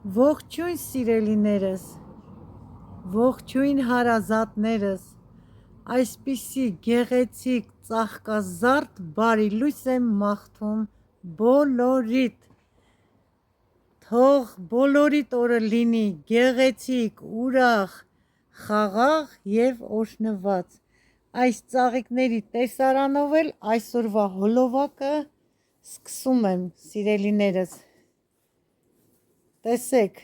Ողջույն սիրելիներս, ողջույն հարազատներս, այսպիսի գեղեցիկ ծաղկազարդ բարի լույս եմ մաղթում բոլորիդ, թող բոլորիդ օրը լինի գեղեցիկ, ուրախ, խաղաղ և օրհնված, այս ծաղիկների տեսարանով էլ այսօրվա հոլովակը սկսում եմ սիրելիներս, տեսեք,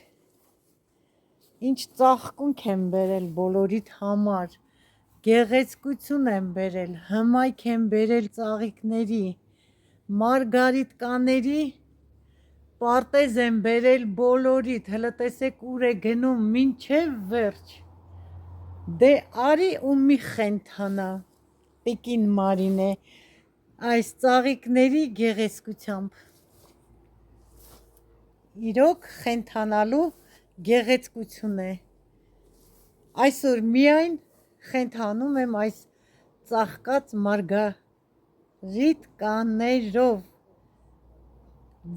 ինչ ծաղկունք եմ բերել բոլորիդ համար, գեղեցկություն եմ բերել, հմայք եմ բերել ծաղիկների, մարգարիտկաների, պարտեզ եմ բերել բոլորիդ, հլը տեսեք ուր է գնում մինչև վերջ, դե արի ու մի խենթանա, տիկին Մարինե, այս ծաղիկների գեղեցկությամբ, իրոք խենթանալու գեղեցկություն է, այսօր միայն խենթանում եմ այս ծաղկած մարգարիտկաներով,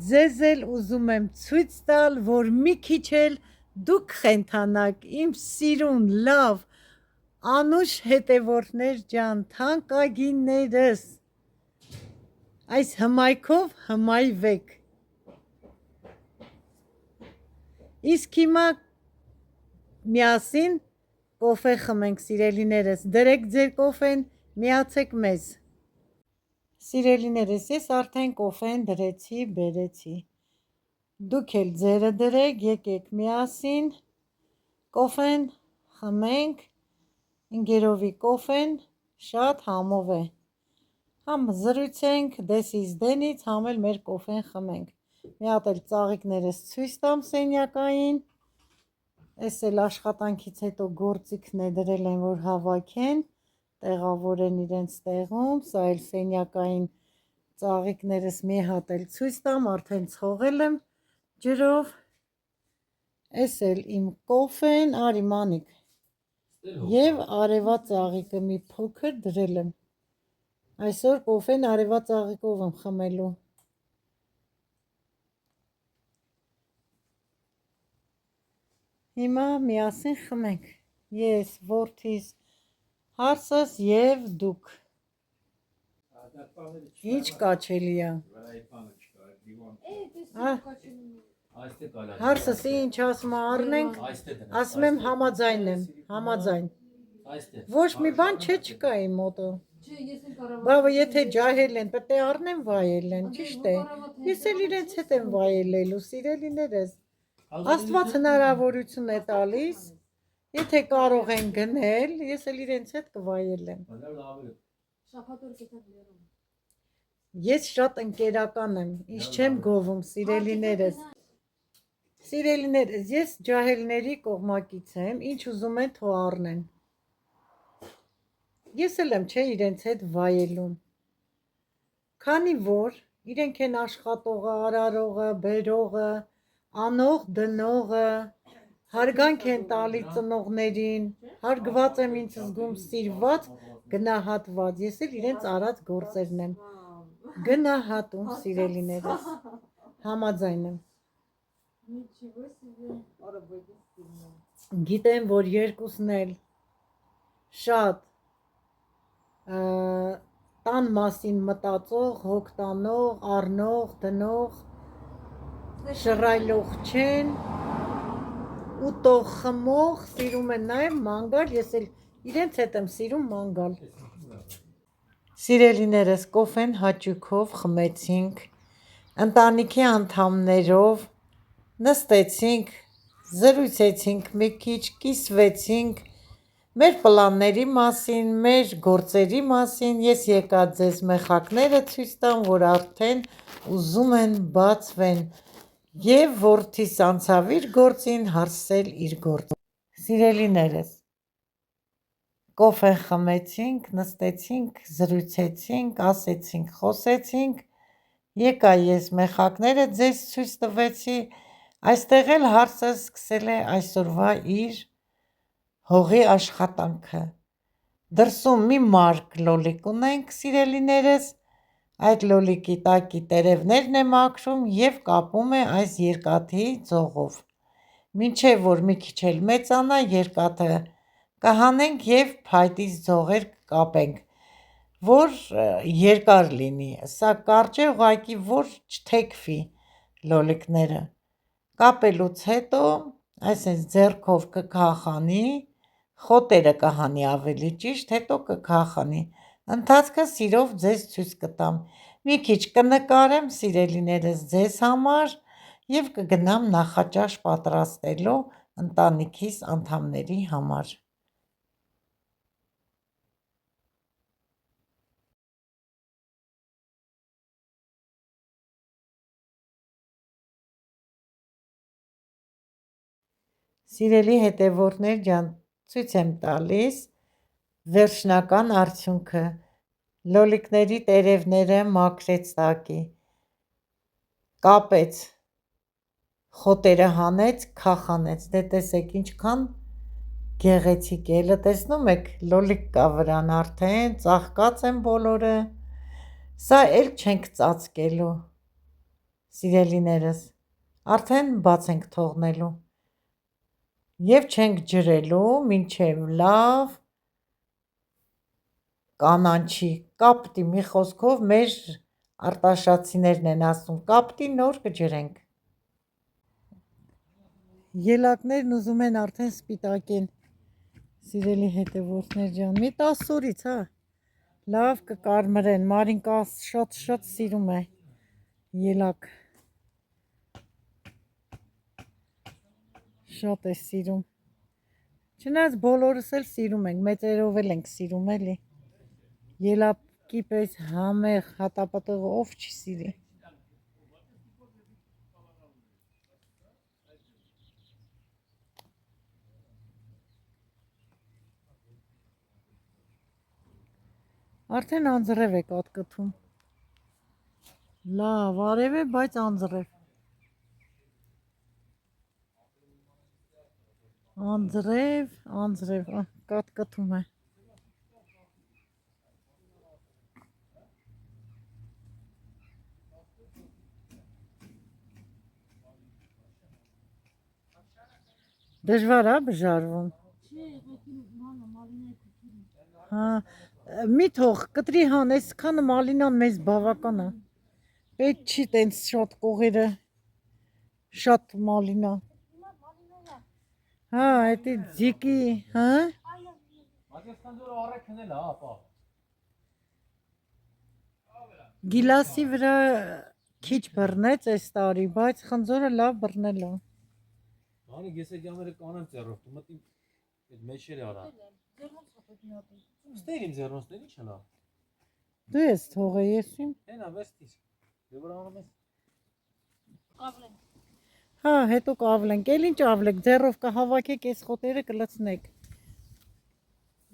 ձեզ էլ ուզում եմ ցույց տալ, որ մի քիչ էլ դուք խենթանաք, իմ սիրուն, լավ, անուշ հետևորդներ ջան, թանկագիններս, այս հմայքով հմայվեք, իսկ հիմա միասին կոֆե խմենք սիրելիներս, դրեք ձեր կոֆեն, միացեք մեզ, սիրելիներս, ես արդեն կոֆեն դրեցի, բերեցի, դուք էլ ձերը դրեք, եկեք միասին, կոֆեն խմենք, ընկերովի կոֆեն շատ համով է, համ զրույցենք դեսից դենից, համ էլ մեր կոֆեն խմենք, մի հատ էլ ծաղիկներս ցույց տամ սենյակային, էս էլ աշխատանքից հետո գործիքն է դրել են, որ հավաքեն, տեղավորեն իրենց տեղում, սա էլ սենյակային ծաղիկներս մի հատ էլ ցույց տամ, արդեն ցողել եմ ջրով, էս էլ իմ կոֆեն, արի մանիկ, և արևա ծաղիկը մի փոքր դրել եմ, այսօր կոֆեն արևա ծաղիկով եմ խմելու, հիմա միասին խմենք, ես, որդիս, հարսս և դուք, ինչ կաչելի է, հարսս ինչ ասում առնենք, ասում եմ համաձայն եմ, համաձայն, ոչ մի բան չկա իմ մոտը, բավը եթե ջահել են, պետք է առնեմ վայել են, ճիշտ է, ես էլ իրենց հետ եմ վայելելու, սիրելիներս, Աստված հնարավորություն է տալիս, եթե կարող են գնել, ես էլ իրենց հետ կվայելեմ, ես շատ ընկերական եմ, ինչ չեմ գովում, սիրելիներս, ես ջահելների կողմակից եմ, ինչ ուզում են թող առնեն, ես էլ եմ չէ իրենց հետ վայելում, քանի որ իրենք են աշխատողը, արարողը, բերողը, անող դնողը, հարգանք են տալի ծնողներին, հարգված եմ ինձ զգում, սիրված, գնահատված, ես էլ իրենց արած գործերն եմ գնահատում սիրելիներս, համաձայն եմ, գիտեմ, որ երկուսն էլ շատ տան մասին մտածող, հոգ տանող, առնող, դնող, շռայլող չեն, ուտող խմող, սիրում են նաև ման գալ, ես էլ իրենց հետ եմ սիրում ման գալ, սիրելիներս կոֆեն հաճույքով խմեցինք, ընտանիքի անդամներով նստեցինք, զրույցեցինք մի քիչ, կիսվեցինք, մեր պլանների մասին, մեր գործերի մասին, ես եկա ձեզ մեխակները ցույց տամ, որ արդեն ուզում են բացվեն, և որդիս անցավ իր գործին, հարսել իր գործին, սիրելիներս, կոֆեն խմեցինք, նստեցինք, զրույցեցինք, ասեցինք, խոսեցինք, եկա ես մեխակները ձեզ ցույց տվեցի, այստեղ էլ հարսը սկսել է այսօրվա իր հողի աշխատանքը, դրսում մի մարկ լոլիկ ունենք սիրելիներս, այդ լոլիկի տակի տերևներն է մաքրում և կապում է այս երկաթի ձողով, Մինչև որ մի քիչ էլ մեծանա, երկաթը կհանենք և փայտից ձողեր կկապենք, որ երկար լինի, սա կարճ է ուղղակի, որ չթեքվի լոլիկները, կապելուց հետո այսպես ձեռքով կքախանի, խոտերը կհանի ավելի ճիշտ, հետո կքախանի, ընթացքը սիրով ձեզ ցույց կտամ, մի քիչ կնկարեմ սիրելիներս ձեզ համար և կգնամ նախաճաշ պատրաստելու ընտանիքիս անդամների համար։ Սիրելի հետևորդներ ջան, ցույց եմ տալիս վերջնական արդյունքը, լոլիկների տերևները մաքրեց տակի, կապեց, խոտերը հանեց, քախանեց, դե տեսեք ինչքան գեղեցիկ է, էլը տեսնում եք, լոլիկ կա վրան արդեն, ծաղկած են բոլորը, սա էլ չենք ծածկելու, սիրելիներս, արդեն բաց ենք թողնելու և չենք ջրելու, մինչև լավ կանանչի, կապտի, մի խոսքով մեր արտաշատցիներն են ասում, կապտի նոր կջրենք։ Ելակներն ուզում են արդեն սպիտակեն, սիրելի հետևորդներ ջան, մի 10 օրից, հա, լավ կկարմրեն, Մարինկա շատ սիրում է ելակ, շատ է սիրում, չնայած բոլորս էլ սիրում ենք, մեծերով էլ ենք սիրում էլի, ելակի պես համեղ հատապտղը ով չի սիրի։ Արդեն անձրև է կատկթում, լավ արև է, բայց անձրև, անձրև, կատկթում է, դժվար է բժարվում, հա, մի թող կտրի հան, այսքանը մալինան մեզ բավական է, պետք չի տենց շատ կողերը, շատ մալինա, հա, էդի ձիկի, հա, գիլասի վրա քիչ բռնեց այս տարի, բայց խնձորը լավ բռնել է։ Անի գեսեգամերը կանեմ ձեռով, դու մտի այդ մեջերը արա։ Ստեր իմ ձեռնոցներ ինչ հնա։ Դու ես թողը եսում։ Հենա վեստիս։ Դե որ անում ես։ Կավլենք։ Հա, հետո կավլենք, էլ ինչ ավլեք, ձեռով կհավաքեք այս խոտերը կլցնեք։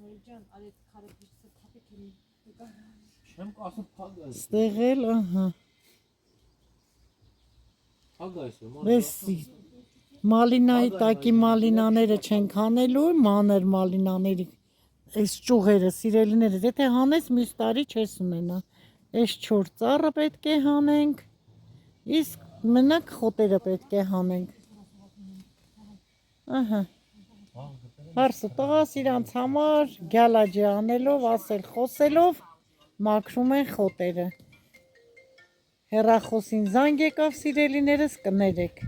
Նորիջան, արեց քարը դուրսը թափիկ էլի։ Չեմ կասում փակ այս։ Ստեղ էլ, ահա։ Փակ այս է, Վեսի։ Մալինայի տակի մալինաները չենք հանելու, մանր մալինաների այս ճուղերը, սիրելիներս, եթե հանես մյուս տարի չես ունենա, այս 4 ծառը պետք է հանենք, իսկ մենակ խոտերը պետք է հանենք, ահա, հարսը տղաս իրանց համար գյալաջի անելով, ասել խոսելով, մաքրում են խոտերը, հեռախոսին զանգ եկավ սիրելիներս կներեք,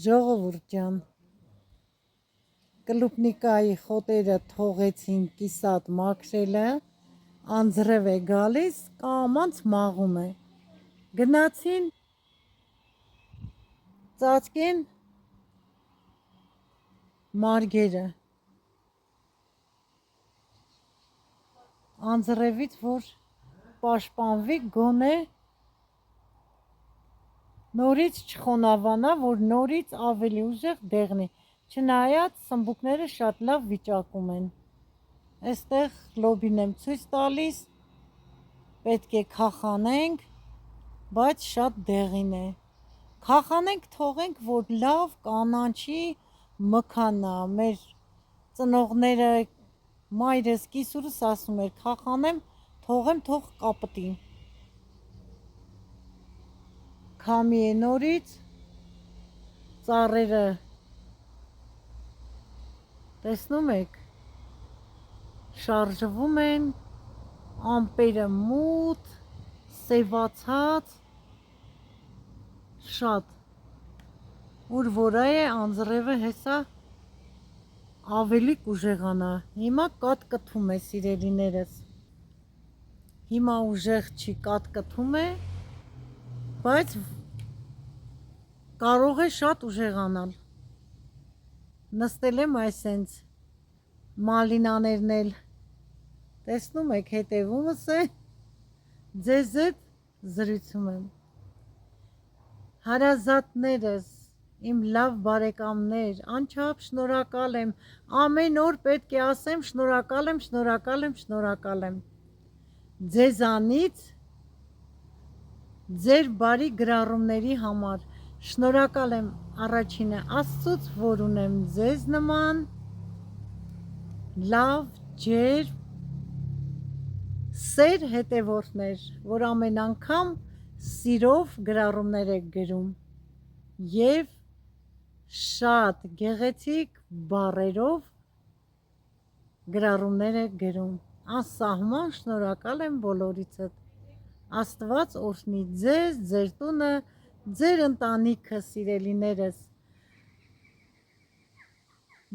ժողովուրդ ջան, կլուպնիկայի խոտերը թողեցին կիսատ մաքրելը, անձրև է գալիս, կամանց մաղում է, գնացին, ծածկեն մարգերը, անձրևից, որ պաշտպանվի գոնե նորից չխոնավանա, որ նորից ավելի ուժեղ դեղնի, չնայած սմբուկները շատ լավ վիճակում են, այստեղ լոբին եմ ցույց տալիս, պետք է քախանենք, բայց շատ դեղին է, քախանենք թողենք, որ լավ կանանչի մքանա, մեր ծնողները, մայրս, կիսուրս ասում էր, քախանեմ, թողեմ, թող կապտի, քամի է նորից, ծառերը տեսնում եք շարժվում են, ամպերը մութ, սևացած, շատ, ուր որա է անձրևը հեսա ավելի կուժեղանա, հիմա կատկթում է սիրելիներս, հիմա ուժեղ չի կատկթում է, բայց կարող է շատ ուժեղանալ, նստել եմ այսենց մալինաներն էլ, տեսնում եք հետևումս է, ձեզ հետ զրույցում եմ, հարազատներս, իմ լավ բարեկամներ, անչափ շնորհակալ եմ, ամեն օր պետք է ասեմ շնորհակալ եմ, շնորհակալ եմ, շնորհակալ եմ, ձեզանից, ձեր բարի գրառումների համար, շնորհակալ եմ առաջինը Աստծուց, որ ունեմ ձեզ նման, լավ, ջերմ, սեր հետևորդներ, որ ամեն անգամ սիրով գրառումներ եք գրում և շատ գեղեցիկ բառերով գրառումներ եք գրում, անսահման շնորհակալ եմ բոլորիցդ, Աստված օրհնի ձեզ, ձեր տունը, ձեր ընտանիքը սիրելիներս,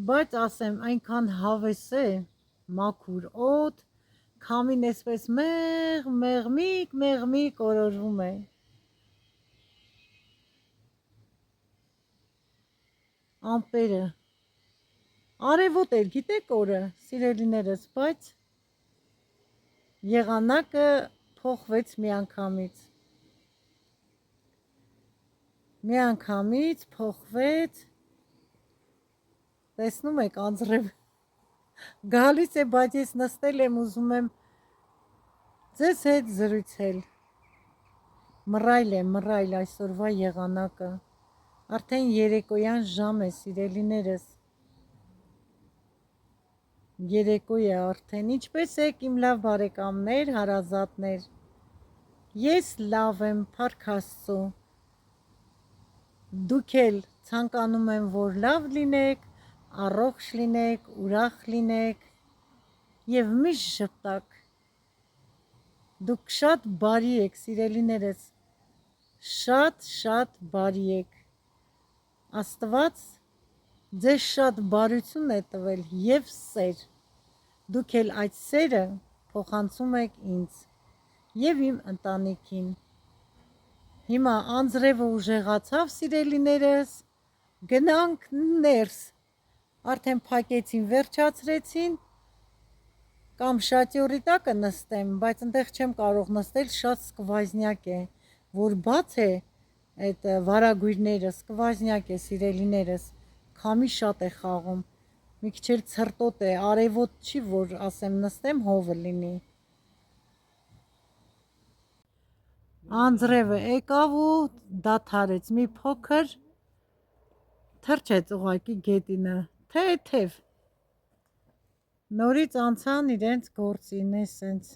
բայց ասեմ այնքան հավես է, մաքուր օդ, քամին էսպես մեղմիկ օրորվում է, ամպերը, արևոտ էր, գիտեք օրը, սիրելիներս, բայց եղանակը փոխվեց միանգամից փոխվեց, տեսնում եք անձրև գալիս է, բայց ես նստել եմ ուզում եմ ձեզ հետ զրույցել, մռայլ այսօրվա եղանակը, արդեն երեկոյան ժամ է սիրելիներս, երեկո է արդեն, ինչպես եք իմ լավ բարեկամներ, հարազատներ, ես լավ եմ, փառք Աստծո, դուք էլ ցանկանում եմ, որ լավ լինեք, առողջ լինեք, ուրախ լինեք և միշտ ժպտաք, դուք շատ բարի եք սիրելիներս, շատ բարի եք, Աստված ձեզ շատ բարություն է տվել և սեր, դուք էլ այդ սերը փոխանցում եք ինձ և իմ ընտանիքին, հիմա անձրևը ուժեղացավ սիրելիներս, գնանք ներս, արդեն փակեցին, վերջացրեցին, կամ շատյորի տակը նստեմ, բայց ընդեղ չեմ կարող նստել, շատ սկվազնյակ է, որ բաց է այդ վարագույրները, սկվազնյակ է սիրելիներս, քամի շատ է խաղում, մի քիչ էլ ցրտոտ է, արևոտ չի, որ ասեմ նստեմ հովը լինի, անձրևը եկավ ու դադարեց, մի փոքր թրջեց ուղղակի գետինը, թեթև, նորից անցան իրենց գործին, էսենց,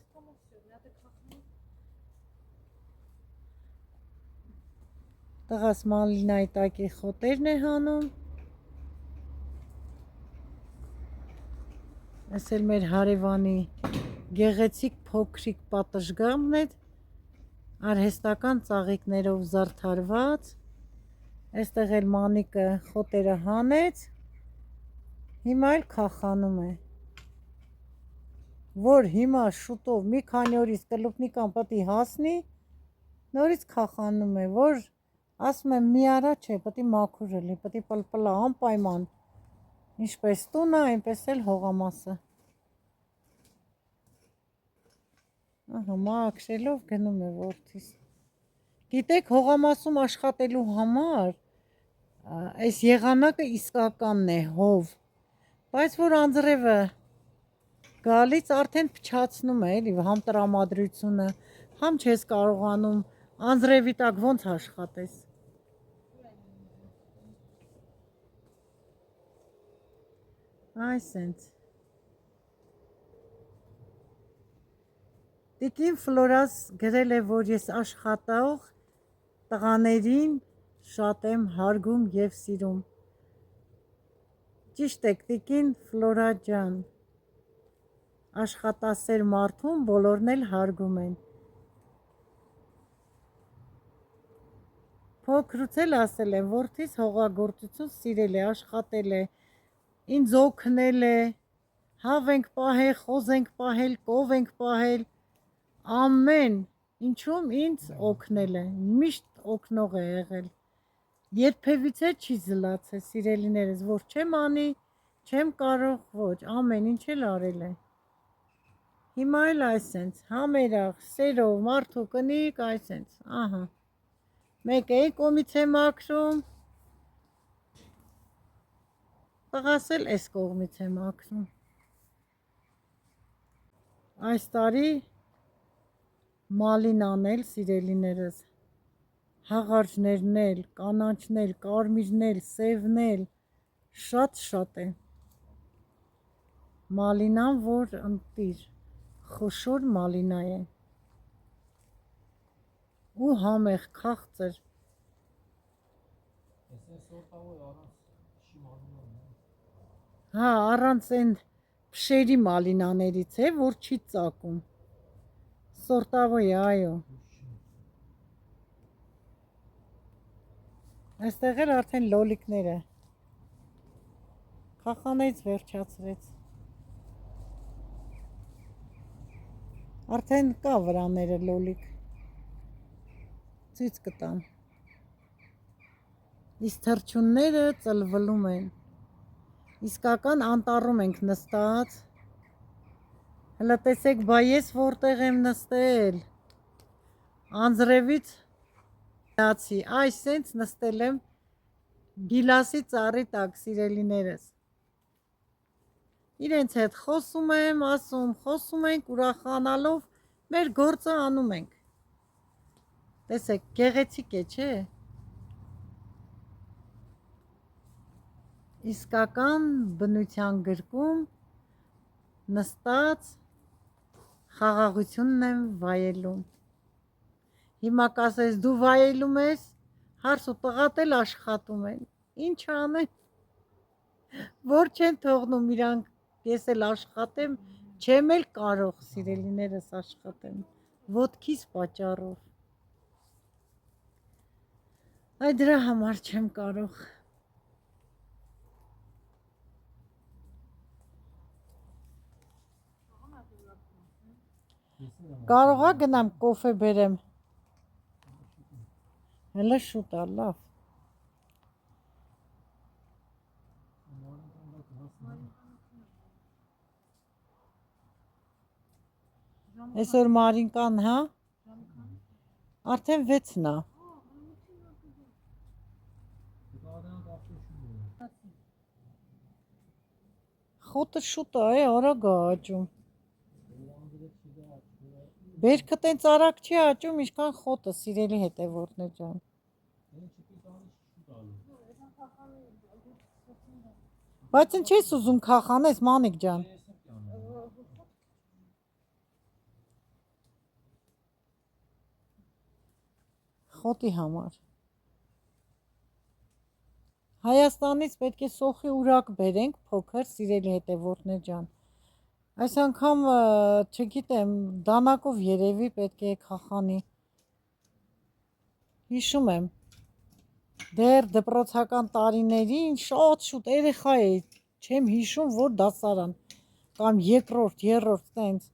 տղաս մալինայի տակի խոտերն է հանում, այս էլ մեր հարևանի գեղեցիկ փոքրիկ պատշգամբն է, արհեստական ծաղիկներով զարդարված, այստեղ էլ Մանիկը խոտերը հանեց, հիմա էլ քախանում է, որ հիմա շուտով մի քանի օրից կլուպնիկան պետք է հասնի, նորից քախանում է, որ ասում եմ մի արա չէ, պետք է մաքուր լինի, պետք է պլպլա անպայման, ինչպես տունը, այնպես էլ հողամասը, մաքրելով գնում է որդիս, գիտեք հողամասում աշխատելու համար, այս եղանակը իսկականն է, հով, բայց որ անձրևը գալից արդեն փչացնում է, էլի, համ տրամադրությունը, համ չես կարողանում, անձրևի տակ ոնց աշխատես, այսենց, Տիկին Ֆլորաս գրել է, որ ես աշխատող տղաներին շատ եմ հարգում եւ սիրում։ Ճիշտ եք, տիկին Ֆլորա ջան։ Աշխատասեր մարդուն բոլորն էլ հարգում են։ Փոքրուց էլ ասել եմ, որդիս հողագործություն սիրել է, աշխատել է, ինձ օգնել է, հավ ենք պահել, խոզ ենք պահել, կով ենք պահել, ամեն ինչում ինձ օգնել է, միշտ օգնող է եղել։ Երբևիցե չի զլացել, սիրելիներս, որ չեմ անի, չեմ կարող, ոչ, ամեն ինչ էլ արել է։ Հիմա էլ այսենց, համերախ, սերով, մարդու կնիկ, այսենց, ահա։ Մեկ է կողմից է մաքրում, տղաս էլ այս կողմից է մաքրում։ Այս տարի մալինան էլ, սիրելիներս, հաղարջներն էլ, կանաչն էլ, կարմիրն էլ, սևն էլ, շատ է։ Մալինան, որ ընտիր, խոշոր մալինա է։ Ու համեղ, քաղցր։ Այսպես սորտավոր առանց շիմանում։ Հա, առանց այն փշերի մալինաներից է, որ չի ծակում։ Սորտավոր է, այո։ Այստեղ էլ արդեն լոլիկները։ Քախանից վերջացրեց։ Արդեն կա վրաները լոլիկ։ Ցույց կտամ։ Իսկ թռչունները ծլվլում են։ Իսկական անտառում ենք նստած։ Հələ տեսեք, բա ես որտեղ եմ նստել։ Անձրևից լացի, այսենց նստել եմ գիլասի ծառի տակ, սիրելիներս։ Իրենց հետ խոսում եմ, ասում, խոսում ենք ուրախանալով, մեր գործը անում ենք։ Տեսեք, գեղեցիկ է, չէ՞։ Իսկական բնության գրկում նստած խաղաղությունն եմ վայելում։ Հիմա կասես դու վայելում ես, հարս ու տղատ էլ աշխատում են։ Ինչ անեն, որ չեն թողնում իրանք, ես էլ աշխատեմ, չեմ էլ կարող, սիրելիներս, աշխատեմ, ոտքիս պատճառով։ Այ դրա համար չեմ կարող։ Կարող է գնամ կոֆե բերեմ։ Հələ շուտ է, լավ։ Այսօր Մարինկան, հա։ Արդեն 6-ն է։ Խոտը շուտ է, արագ է աճում։ Բերքը տենց արագ չի աճում, ինչքան խոտը, սիրելի հետևորդներ ջան։ Բայց ինչ ես ուզում քախանես, Մանիկ ջան։ Խոտի համար։ Հայաստանից պետք է սոխի ուրակ բերենք, փոքր, սիրելի հետևորդներ ջան։ Այս անգամ, չգիտեմ, դանակով երևի պետք է քախանի։ Հիշում եմ, դեռ դպրոցական տարիներին շատ շուտ երեխա էի, չեմ հիշում, որ դասարան, կամ երկրորդ, երրորդ, տենց,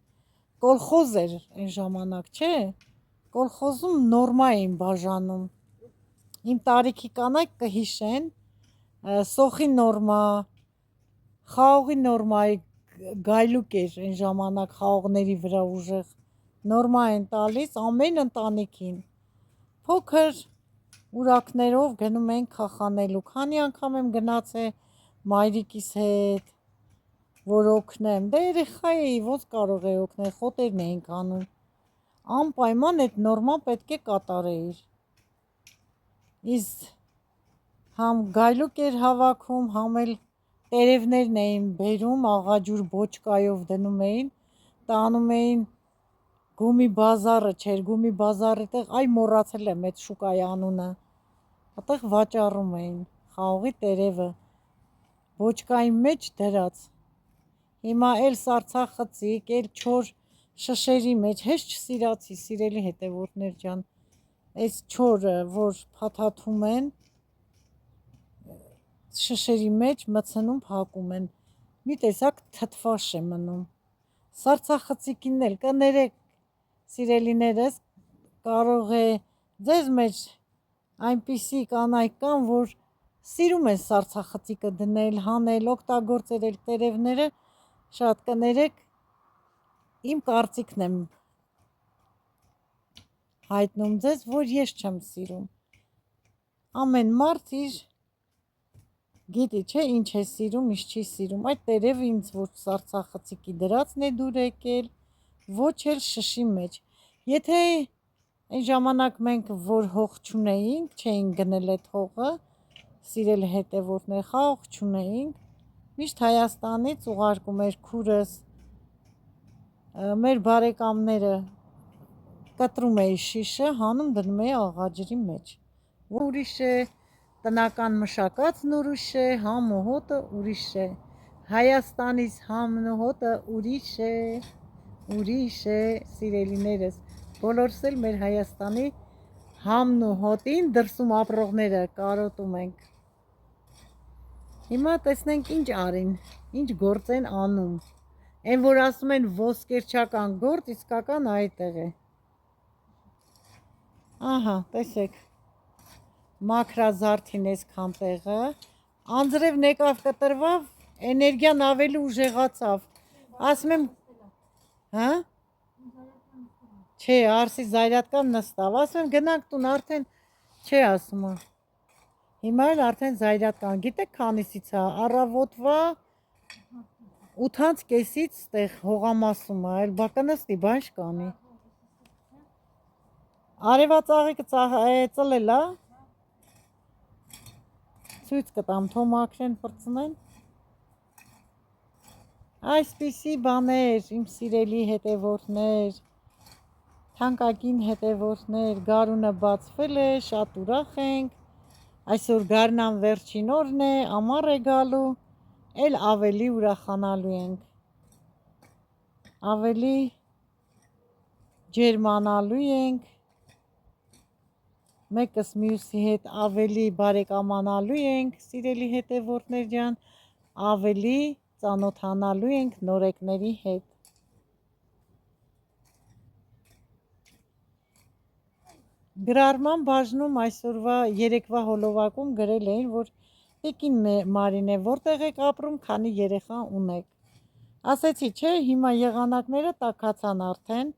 կոլխոզ էր այն ժամանակ, չէ, կոլխոզում նորմա էին բաժանում, իմ տարիքի կանայք կհիշեն, սոխի նորմա, խաղողի նորմայի գայլուկ էր այն ժամանակ խաղողների վրա ուժեղ, նորմա են տալիս ամեն ընտանիքին, փոքր ուրակներով գնում ենք քախանելու, քանի անգամ եմ գնացել մայրիկիս հետ, որ օգնեմ, դե երեխա էի, ոնց կարող էի օգնել, խոտերն էինք անում, անպայման այդ նորման պետք է կատարեիր, իսկ համ գայլուկ էր հավաքում, համ էլ տերևներն էին բերում, աղաջուր բոճկայով դնում էին, տանում էին գումի բազարը չէր, գումի բազարի տեղ, այ մոռացել եմ այդ շուկայի անունը, Այդտեղ վաճառում էին խաղողի տերևը ոչկայի մեջ դրած։ Հիմա էլ սարցախցիկ, էլ չոր շշերի մեջ հեշտ չսիրացի, սիրելի հետևորդներ ջան, այս չորը, որ փաթաթում են, շշերի մեջ մցնում փակում են, մի տեսակ թթվաշ է մնում։ Սարցախցիկին էլ կներեք, սիրելիներս, կարող է ձեզ մեջ այնպիսի կանայք կան, որ սիրում են սարցախցիկը դնել, հանել, օգտագործել տերևները, շատ կներեք, իմ կարծիքն եմ հայտնում ձեզ, որ ես չեմ սիրում։ Ամեն մարդ իր գիտի, չէ, ինչ է սիրում, ինչ չի սիրում։ Այդ տերևը ինձ ոչ սարցախցիկի դրածն է դուր եկել, ոչ էլ շշի մեջ։ Եթե այն ժամանակ մենք որ հող չունեինք, չէինք գնել այդ հողը, սիրել հետևորդներ, խաղող չունեինք, միշտ Հայաստանից ուղարկում էր քուրս, մեր բարեկամները կտրում էի շիշը, հանում դնում էի աղաջրի մեջ։ Ուրիշ է, տնական մշակածն ուրիշ է, համ ու հոտը ուրիշ է։ Հայաստանից համն ու հոտը ուրիշ է, սիրելիներս։ Բոլորս էլ մեր Հայաստանի համն ու հոտին դրսում ապրողները կարոտում ենք։ Հիմա տեսնենք ինչ արին, ինչ գործ են անում։ Այն որ ասում են ոսկերչական գործ, իսկական այդտեղ է։ Ահա, տեսեք, մաքրազարդին այսքան տեղը, անձրևն եկավ կտրվավ, էներգիան ավելի ուժեղացավ։ Ասում եմ, հա? Չէ, արսի զայրատկան նստավ, ասում եմ գնանք տուն, արդեն չէ ասում է։ Հիմա էլ արդեն զայրատկան, գիտեք քանիսից է, առավոտվա 8:30-ից տեղ հողամասում է, այլ բա կնստի, բան չկանի։ Արևածաղիկը ծլել է, ցույց կտամ, թող մաքրեն պրծնեն։ Այսպիսի բաներ, իմ սիրելի հետևորդներ, թանկագին հետևորդներ, գարունը բացվել է, շատ ուրախ ենք, այսօր գարնան վերջին օրն է, ամառ է գալու, էլ ավելի ուրախանալու ենք, ավելի ջերմանալու ենք, մեկս մյուսի հետ ավելի բարեկամանալու ենք, սիրելի հետևորդներ ջան, ավելի ծանոթանալու ենք նորեկների հետ։ Գրառման բաժնում այսօրվա երեկվա հոլովակում գրել էին, որ տիկին Մարինե, որտեղ եք ապրում, քանի երեխա ունեք։ Ասեցի, չէ, հիմա եղանակները տաքացան արդեն,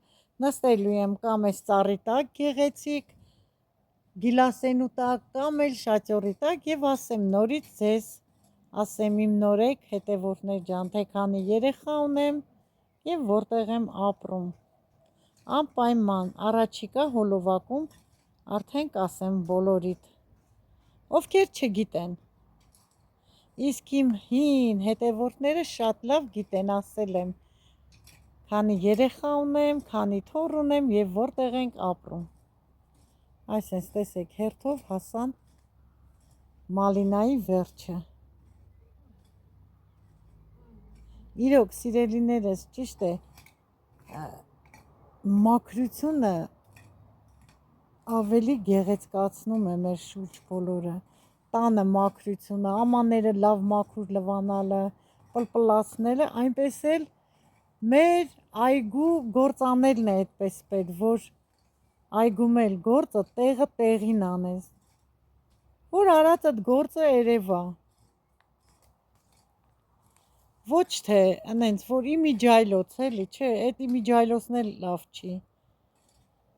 նստելու եմ կամ այս ծառի տակ գեղեցիկ, գիլասենու տակ, կամ էլ շաճորի տակ եւ ասեմ նորից ձեզ, ասեմ իմ նորեկ հետևորդներ ջան, թե քանի երեխա ունեմ եւ որտեղ եմ ապրում։ Անպայման առաջիկա հոլովակում արդեն կասեմ բոլորիդ, ովքեր չգիտեն, իսկ իմ հին հետևորդները շատ լավ գիտեն, ասել եմ, քանի երեխա ունեմ, քանի թոռ ունեմ եւ որտեղ ենք ապրում։ Այսպես տեսեք, հերթով հասան Մալինայի վերջը։ Իրոք, սիրելիներս, ճիշտ է, մաքրությունը ավելի գեղեցկացնում է մեր շուրջ բոլորը, տանը մաքրությունը, ամաները լավ մաքուր լվանալը, պլպլացնելը, այնպես էլ մեր այգու գործանելն է այդպես պետք, որ այգում էլ գործը տեղը տեղին անես, որ արածդ գործը երևա, ոչ թե ընենց, որ իմիջայլոց էլի, չէ, այդ իմիջայլոցն էլ լավ չի,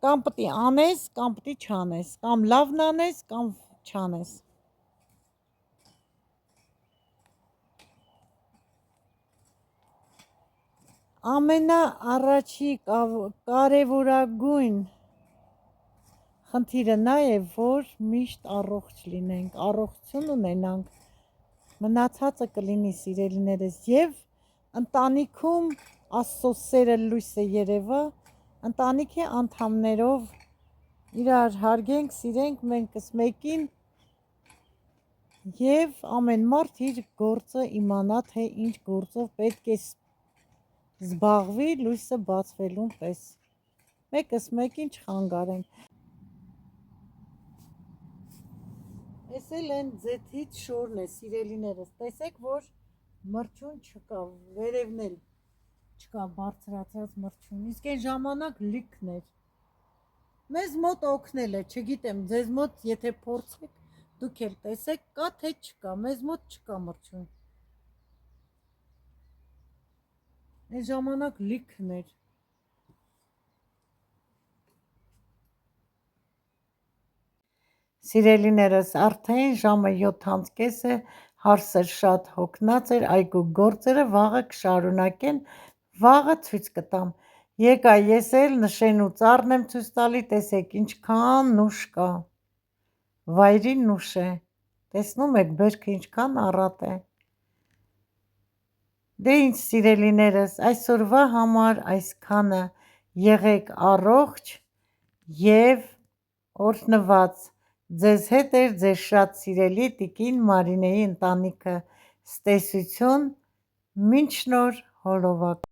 կամ պտի անես, կամ պտի չանես, կամ լավն անես, կամ չանես։ Ամենաառաջի կարևորագույն խնդիրը նա է, որ միշտ առողջ լինենք, առողջություն ունենանք, մնացածը կլինի սիրելիներս եւ ընտանիքում Աստծո սերը լույսը երևա, ընտանիքի անդամներով իրար հարգենք, սիրենք, մենքս մեկին Եվ ամեն մարդ իր գործը իմանա, թե ինչ գործով պետք է զբաղվի լույսը բացվելուն պես։ Մեկս մեկին չխանգարենք։ Էս էլ են ձեթից շորն է, սիրելիներս, տեսեք, որ մրջուն չկա, վերևն էլ չկա բարձրացած մրջուն, իսկ այն ժամանակ լիքն էր։ Մեզ մոտ օգնել է, չգիտեմ, ձեզ մոտ եթե փորձեք, դուք էլ տեսեք, կա թե չկա, մեզ մոտ չկա մրջուն։ Այն ժամանակ լիքն էր։ Սիրելիներս, արդեն ժամը 7:30 է, հարսը շատ հոգնած էր, այգու գործերը վաղը կշարունակեն, վաղը ցույց կտամ։ Եկա ես էլ նշեն ու ծառն եմ ցույց տալի, տեսեք ինչքան նուշ կա։ Վայրի նուշ է։ Տեսնում եք բերքը ինչքան առատ է։ Դե ինչ սիրելիներս, այսօրվա համար այսքանը, եղեք առողջ և օրհնված։ Ձեզ հետ էր ձեր շատ սիրելի տիկին Մարինեի ընտանիքը։ Ցտեսություն, մինչ նոր հոլովակ։